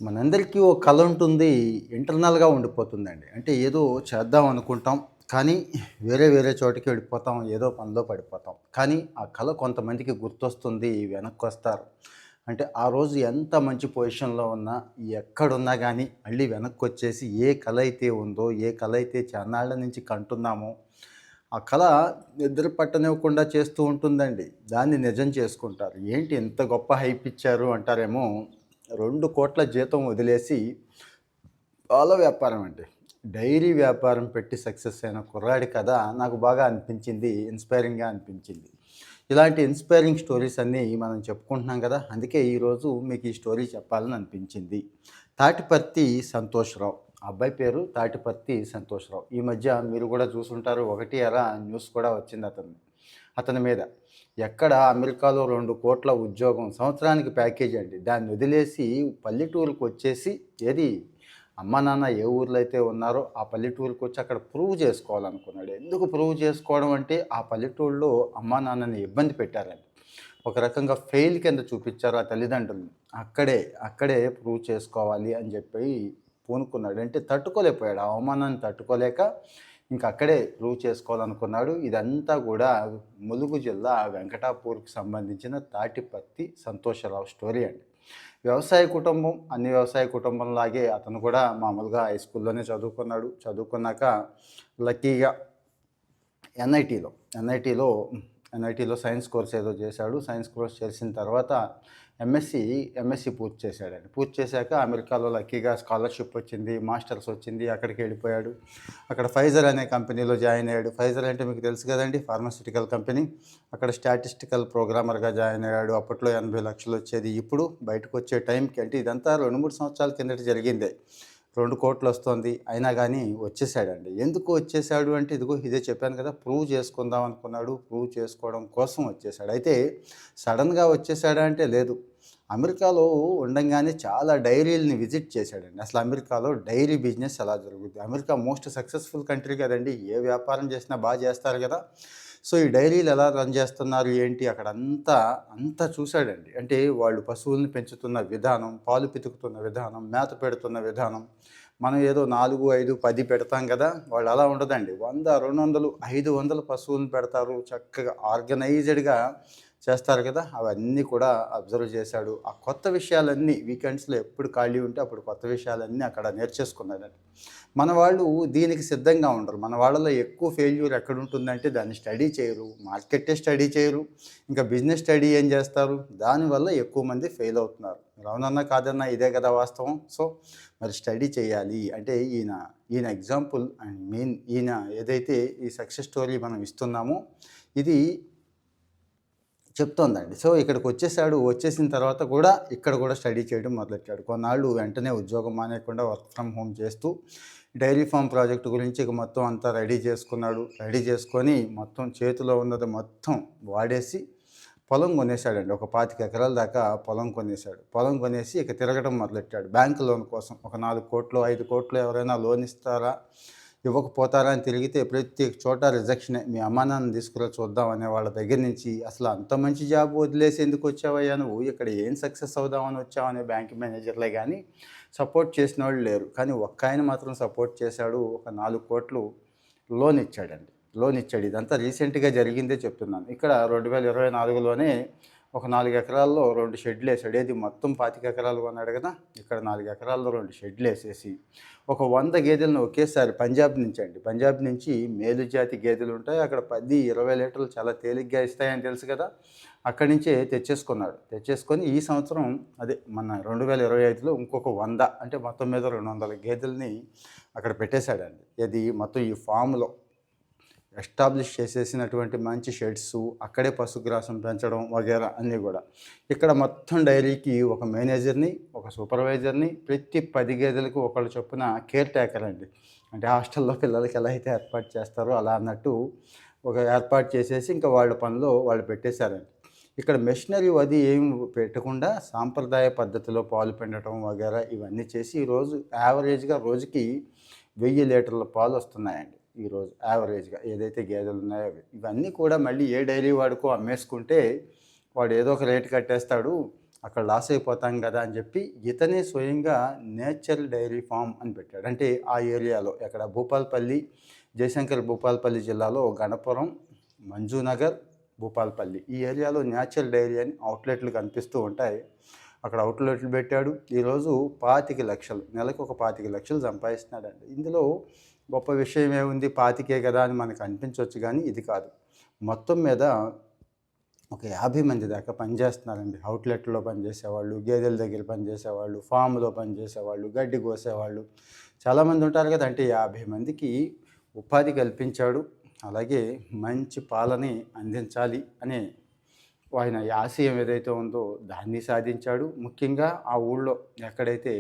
మనందరికీ ఓ కల ఉంటుంది. ఇంటర్నల్‌గా ఉండిపోతుందండి. అంటే ఏదో చేద్దాం అనుకుంటాం. కానీ వేరే వేరే చోటికి వెళ్ళిపోతాం. ఏదో పనిలో పడిపోతాం. కానీ ఆ కల కొంతమందికి గుర్తొస్తుంది. వెనక్కొస్తారు. అంటే ఆ రోజు ఎంత మంచి పొజిషన్‌లో ఉన్నా, ఎక్కడున్నా గానీ మళ్ళీ వెనక్కొచ్చేసి ఏ కల అయితే ఉందో, ఏ కల అయితే చాన్నాళ్ళ నుంచి కంటున్నామో, ఆ కల నిద్ర పట్టనివ్వకుండా చేస్తూ ఉంటుందండి. దాన్ని నిజం చేసుకుంటారు. ఏంటి ఇంత గొప్ప హైప్ ఇచ్చారు అంటారేమో. 2,00,00,000 జీతం వదిలేసి పాల వ్యాపారం అండి. డైరీ వ్యాపారం పెట్టి సక్సెస్ అయిన కుర్రాడి కథ నాకు బాగా అనిపించింది. ఇన్‌స్పైరింగ్‌గా అనిపించింది. ఇలాంటి ఇన్‌స్పైరింగ్ స్టోరీస్ అన్నీ మనం చెప్పుకుంటున్నాం గదా! అందుకే ఈరోజు మీకు ఈ స్టోరీ చెప్పాలని అనిపించింది. తాటిపర్తి సంతోష్‌రావు. ఆ అబ్బాయి పేరు తాటిపర్తి సంతోష్‌రావు. ఈ మధ్య మీరు గూడా చూసుంటారు. ఒకటి అరా న్యూస్ కూడా వచ్చింది అతని మీద. ఎక్కడ అమెరికాలో 2,00,00,000 ఉద్యోగం సంవత్సరానికి ప్యాకేజ్ అండి. దాన్ని వదిలేసి పల్లెటూరుకొచ్చేసి ఏది అమ్మా, నాన్న ఏ ఊర్లో అయితే ఉన్నారో ఆ పల్లెటూరుకొచ్చి అక్కడ ప్రూవ్ చేసుకోవాలనుకున్నాడు. ఎందుకు ప్రూవ్ చేసుకోవడం అంటే ఆ పల్లెటూరులో అమ్మా, నాన్నని ఇబ్బంది పెట్టారండి. ఒక రకంగా ఫెయిల్ కింద చూపిచ్చారు ఆ తల్లిదండ్రులని. అక్కడే ప్రూవ్ చేసుకోవాలి అని చెప్పి పూనుకున్నాడు. అంటే తట్టుకోలేకపోయాడు. ఆ అవమానాన్ని తట్టుకోలేక ఇంక అక్కడే ప్రూవ్ చేసుకోవాలనుకున్నాడు. ఇదంతా గూడా ములుగు జిల్లా వెంకటాపూర్‌కి సంబంధించిన తాటిపత్తి సంతోషరావు స్టోరీ అండి. వ్యవసాయ కుటుంబం, అన్ని వ్యవసాయ కుటుంబంలాగే అతను కూడా మామూలుగా హై స్కూల్లోనే చదువుకున్నాడు. చదువుకున్నాక లక్కీగా ఎన్ఐటీలో, ఎన్ఐటీలో ఎన్ఐటీలో సైన్స్ కోర్స్ ఏదో చేశాడు. సైన్స్ కోర్స్ చేసిన తర్వాత ఎంఎస్సీ పూర్తి చేశాడండి. పూర్తి చేశాక అమెరికాలో లక్కీగా స్కాలర్‌షిప్ వచ్చింది. మాస్టర్స్ వచ్చింది. అక్కడికి వెళ్ళిపోయాడు. అక్కడ ఫైజర్ అనే కంపెనీలో జాయిన్ అయ్యాడు. ఫైజర్ అంటే మీకు తెలుసు కదండీ! Pharmaceutical company. అక్కడ స్టాటిస్టికల్ ప్రోగ్రామర్‌గా జాయిన్ అయ్యాడు. అప్పట్లో 80,00,000 వచ్చేది. ఇప్పుడు బయటకొచ్చే టైంకి అంటే ఇదంతా 2, 3 సంవత్సరాల కిందట జరిగిందే. 2,00,00,000 వస్తోంది. అయినా గానీ వచ్చేసాడండి. ఎందుకు వచ్చేసాడు అంటే ఇదిగో ఇదే చెప్పాను కదా! ప్రూవ్ చేసుకుందాం అనుకున్నాడు. ప్రూవ్ చేసుకోవడం కోసం వచ్చేసాడు. అయితే సడెన్‌గా వచ్చేసాడా అంటే లేదు. అమెరికాలో ఉండంగానే చాలా డైరీలని విజిట్ చేశాడండి. అసలు అమెరికాలో డైరీ బిజినెస్ ఎలా జరుగుద్ది? అమెరికా మోస్ట్ సక్సెస్‌ఫుల్ కంట్రీ కదండీ! ఏ వ్యాపారం చేసినా చేస్తారు గదా! సో, ఈ డైరీలు ఎలా రన్ చేస్తున్నారు ఏంటి అంతా చూసాడండి. అంటే వాళ్ళు పశువుల్ని పెంచుతున్న విధానం, పాలు పితుకుతున్న విధానం, మేత పెడుతున్న విధానం. మనం ఏదో 4, 5, 10 పెడతాం గదా! వాళ్ళు అలా ఉండదండి. 100, 200, 500 పశువులను పెడతారు. చక్కగా ఆర్గనైజ్డ్‌గా చేస్తారు కదా! అవన్నీ కూడా అబ్జర్వ్ చేశాడు. ఆ కొత్త విషయాలన్నీ వీకెండ్స్‌లో ఎప్పుడు ఖాళీ ఉంటే అప్పుడు కొత్త విషయాలన్నీ అక్కడ నేర్చేసుకున్నాడండి. మన వాళ్ళు దీనికి సిద్ధంగా ఉండరు. మన వాళ్ళలో ఎక్కువ ఫెయిల్యూర్ ఎక్కడుంటుందంటే దాన్ని స్టడీ చేయరు. మార్కెట్టే స్టడీ చేయరు. ఇంకా బిజినెస్ స్టడీ ఏం చేస్తారు? దానివల్ల ఎక్కువ మంది ఫెయిల్ అవుతున్నారు. మీరు అవునన్నా కాదన్నా ఇదే కదా వాస్తవం. సో, మరి స్టడీ చేయాలి. అంటే ఈయన ఎగ్జాంపుల్ అండ్ మెయిన్ ఈయన ఏదైతే ఈ సక్సెస్ స్టోరీ మనం ఇస్తున్నామో ఇది చెప్తోందండి. సో, ఇక్కడికొచ్చేసాడు. వచ్చేసిన తర్వాత కూడా ఇక్కడ కూడా స్టడీ చేయడం మొదలెట్టాడు. కొన్నాళ్ళు వెంటనే ఉద్యోగం మానేయకుండా వర్క్ ఫ్రమ్ హోమ్ చేస్తూ డైరీ ఫార్మ్ ప్రాజెక్ట్ గురించి ఇక మొత్తం అంతా రెడీ చేసుకున్నాడు. రెడీ చేసుకొని మొత్తం చేతిలో ఉన్నది మొత్తం వాడేసి పొలం కొనేసాడండి. ఒక 25 ఎకరాల దాకా పొలం కొనేసాడు. పొలం కొనేసి ఇక తిరగడం మొదలెట్టాడు. బ్యాంక్ లోన్ కోసం ఒక 4,00,00,000, 5,00,00,000 ఎవరైనా లోన్ ఇస్తారా? ఇవ్వకపోతారా అని తిరిగితే ప్రతి చోట రిజెక్షనే. మీ అమ్మా నాన్నని తీసుకురా చూద్దాం అనే వాళ్ళ దగ్గర నుంచి అసలు అంత మంచి జాబ్ వదిలేసి ఎందుకు వచ్చావయ్యా నువ్వు? ఇక్కడ ఏం సక్సెస్ అవుదామని వచ్చావనే బ్యాంక్ మేనేజర్లే గానీ సపోర్ట్ చేసినోళ్ళు లేరు. కానీ ఒక్కాయన మాత్రం సపోర్ట్ చేశాడు. ఒక 4,00,00,000 లోన్ ఇచ్చాడండి. లోన్ ఇచ్చాడు. ఇదంతా రీసెంట్‌గా జరిగిందే చెప్తున్నాను. ఇక్కడ 2024లోనే ఒక 4 ఎకరాల్లో 2 షెడ్‌లేసాడు. ఏది మొత్తం 25 ఎకరాలు కొన్నాడు కదా! ఇక్కడ 4 ఎకరాల్లో 2 షెడ్‌లేసేసి ఒక 100 గేదెలను ఒకేసారి పంజాబ్ నుంచి మేలు జాతి గేదెలుంటాయి. అక్కడ 10, 20 లీటర్లు చాలా తేలిగ్గా ఇస్తాయని తెలుసు కదా! అక్కడి నుంచే తెచ్చేసుకున్నాడు. తెచ్చేసుకొని ఈ సంవత్సరం అదే మన 2025లో ఇంకొక 100 అంటే మొత్తం మీద 200 గేదెలని అక్కడ పెట్టేశాడండి. ఏది మొత్తం ఈ ఫామ్‌లో ఎస్టాబ్లిష్ చేసేసినటువంటి మంచి షెడ్సు, అక్కడే పశుగ్రాసం పెంచడం వగైరా అన్నీ గూడా. ఇక్కడ మొత్తం డైరీకి ఒక మేనేజర్‌ని, ఒక సూపర్వైజర్‌ని, ప్రతి 10 గేదెలకు ఒకళ్ళు చొప్పున కేర్ టేకర్ అండి. అంటే హాస్టల్‌లో పిల్లలకి ఎలా అయితే ఏర్పాటు చేస్తారో అలా అన్నట్టు ఒక ఏర్పాటు చేసేసి ఇంకా వాళ్ళ పనిలో వాళ్ళు పెట్టేశారండి. ఇక్కడ మెషినరీ అది ఏం పెట్టకుండా సాంప్రదాయ పద్ధతిలో పాలు పిండటం వగైరా ఇవన్నీ చేసి ఈరోజు యావరేజ్‌గా రోజుకి 1000 లీటర్ల పాలొస్తున్నాయండి. ఈరోజు యావరేజ్‌గా ఏదైతే గేదెలున్నాయో అవి. ఇవన్నీ కూడా మళ్ళీ ఏ డైరీ వాడికో అమ్మేసుకుంటే వాడు ఏదో ఒక రేట్ కట్టేస్తాడు. అక్కడ లాస్ అయిపోతాం కదా అని చెప్పి ఇతనే స్వయంగా నేచర్ డైరీ ఫామ్ అని పెట్టాడు. అంటే ఆ ఏరియాలో ఎక్కడ భూపాలపల్లి, జయశంకర్ భూపాలపల్లి జిల్లాలో గణపురం, మంజునగర్, భూపాలపల్లి ఈ ఏరియాలో నేచర్ డైరీ అని అవుట్లెట్లు కనిపిస్తూ ఉంటాయి. అక్కడ అవుట్లెట్లు పెట్టాడు. ఈరోజు 25,00,000 నెలకు ఒక 25,00,000 సంపాదిస్తున్నాడండి. ఇందులో గొప్ప విషయం ఏముంది, 25 కదా అని మనకు అనిపించవచ్చు, కానీ ఇది కాదు. మొత్తం మీద ఒక 50 మంది దాకా పనిచేస్తున్నారండి. అవుట్లెట్లో పనిచేసేవాళ్ళు, గేదెల దగ్గర పనిచేసేవాళ్ళు, ఫామ్లో పనిచేసేవాళ్ళు, గడ్డి కోసేవాళ్ళు చాలామంది ఉంటారు కదా. అంటే 50 మందికి ఉపాధి కల్పించాడు. అలాగే మంచి పాలని అందించాలి అనే ఆయన ఆశయం ఏదైతే ఉందో దాన్ని సాధించాడు. ముఖ్యంగా ఆ ఊళ్ళో ఎక్కడైతే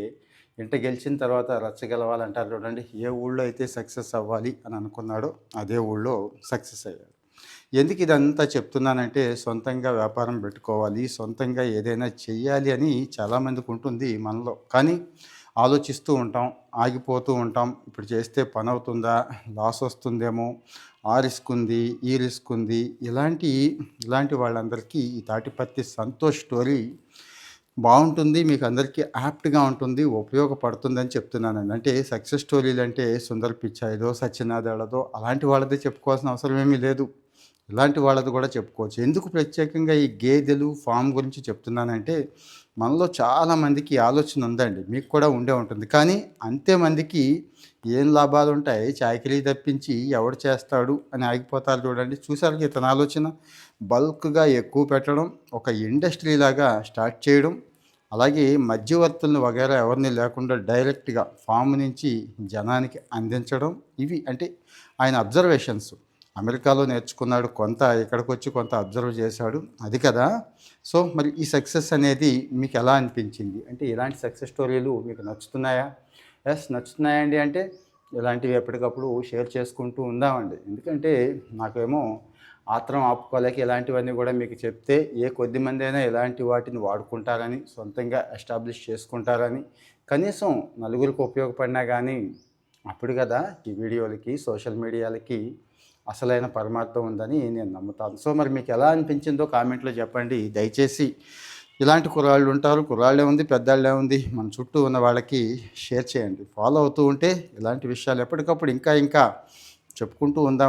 ఇంట గెలిచిన తర్వాత రచ్చ గెలవాలంటారు చూడండి, ఏ ఊళ్ళో అయితే సక్సెస్ అవ్వాలి అని అనుకున్నాడో అదే ఊళ్ళో సక్సెస్ అయ్యాడు. ఎందుకు ఇదంతా చెప్తున్నానంటే, సొంతంగా వ్యాపారం పెట్టుకోవాలి, సొంతంగా ఏదైనా చెయ్యాలి అని చాలామందికి ఉంటుంది మనలో. కానీ ఆలోచిస్తూ ఉంటాం, ఆగిపోతూ ఉంటాం. ఇప్పుడు చేస్తే పని అవుతుందా, లాస్ వస్తుందేమో, ఆ రిస్క్ ఉంది, ఈ రిస్క్ ఉంది. ఇలాంటి వాళ్ళందరికీ ఈ తాటిపత్తి సంతోష్ స్టోరీ బాగుంటుంది, మీకు అందరికీ యాప్ట్గా ఉంటుంది, ఉపయోగపడుతుందని చెప్తున్నానండి. అంటే సక్సెస్ స్టోరీలు అంటే సుందర్ పిచాయ్దో, సత్యనాథేళ్లదో అలాంటి వాళ్ళదే చెప్పుకోవాల్సిన అవసరం ఏమీ లేదు. ఇలాంటి వాళ్ళది కూడా చెప్పుకోవచ్చు. ఎందుకు ప్రత్యేకంగా ఈ గేదెలు ఫామ్ గురించి చెప్తున్నానంటే, మనలో చాలామందికి ఆలోచన ఉందండి, మీకు కూడా ఉండే ఉంటుంది. కానీ అంతే మందికి ఏం లాభాలు ఉంటాయి, చాకిరీ తప్పించి ఎవడు చేస్తాడు అని ఆగిపోతారు చూడండి. చూసారు ఇతని ఆలోచన, బల్క్గా ఎక్కువ పెట్టడం, ఒక ఇండస్ట్రీ లాగా స్టార్ట్ చేయడం, అలాగే మధ్యవర్తులను వగైరా ఎవరిని లేకుండా డైరెక్ట్గా ఫామ్ నుంచి జనానికి అందించడం. ఇవి అంటే ఆయన అబ్జర్వేషన్స్. అమెరికాలో నేర్చుకున్నాడు కొంత, ఇక్కడికి వచ్చి కొంత అబ్జర్వ్ చేశాడు, అది కదా. సో మరి ఈ సక్సెస్ అనేది మీకు ఎలా అనిపించింది? అంటే ఇలాంటి సక్సెస్ స్టోరీలు మీకు నచ్చుతున్నాయా? ఎస్ నచ్చుతున్నాయండి. అంటే ఇలాంటివి ఎప్పటికప్పుడు షేర్ చేసుకుంటూ ఉందామండి. ఎందుకంటే నాకేమో ఆత్రం ఆపుకోలేక ఇలాంటివన్నీ కూడా మీకు చెప్తే ఏ కొద్ది మంది అయినా ఇలాంటి వాటిని వాడుకుంటారని, సొంతంగా ఎస్టాబ్లిష్ చేసుకుంటారని, కనీసం నలుగురికి ఉపయోగపడినా కానీ అప్పుడు కదా ఈ వీడియోలకి, సోషల్ మీడియాలకి అసలైన పరమార్థం ఉందని నేను నమ్ముతాను. సో మరి మీకు ఎలా అనిపించిందో కామెంట్లో చెప్పండి. దయచేసి ఇలాంటి కుర్రాళ్ళు ఉంటారు, కుర్రాళ్ళే ఉంది, పెద్దాళ్ళే ఉంది, మన చుట్టూ ఉన్న వాళ్ళకి షేర్ చేయండి. ఫాలో అవుతూ ఉంటే ఇలాంటి విషయాలు ఎప్పటికప్పుడు ఇంకా చెప్పుకుంటూ ఉందాం.